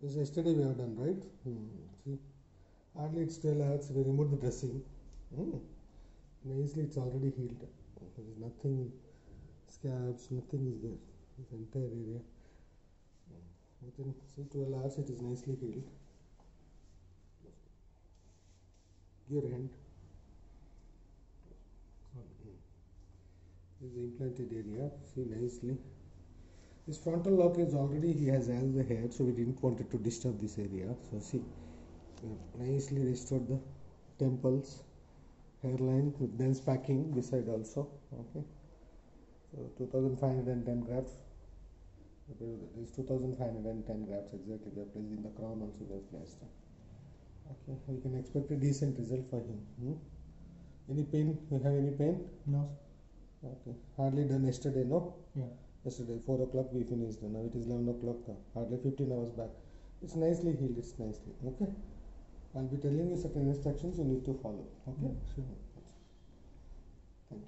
This yesterday we have done, right? See, hardly it's 12 hours. We removed the dressing. Nicely, it's already healed. There is nothing, scabs, nothing is there. This entire area. Within 12 hours, it is nicely healed. Give your hand. This is the implanted area. See nicely. This frontal lock is already, he has all the hair, so we didn't want it to disturb this area. So see, we have nicely restored the temples, hairline with dense packing beside also. Okay. So 2510 grafts. This 2510 grafts exactly. We have placed in the crown also. We have placed. Okay. We can expect a decent result for him. Any pain? You have any pain? No. Okay. Hardly done yesterday, no? Yeah. Yesterday 4 o'clock we finished. Now it is 11 o'clock. Hardly 15 hours back. It's nicely healed. It's nicely. Okay. I'll be telling you certain instructions you need to follow. Okay. Sure. Thank you.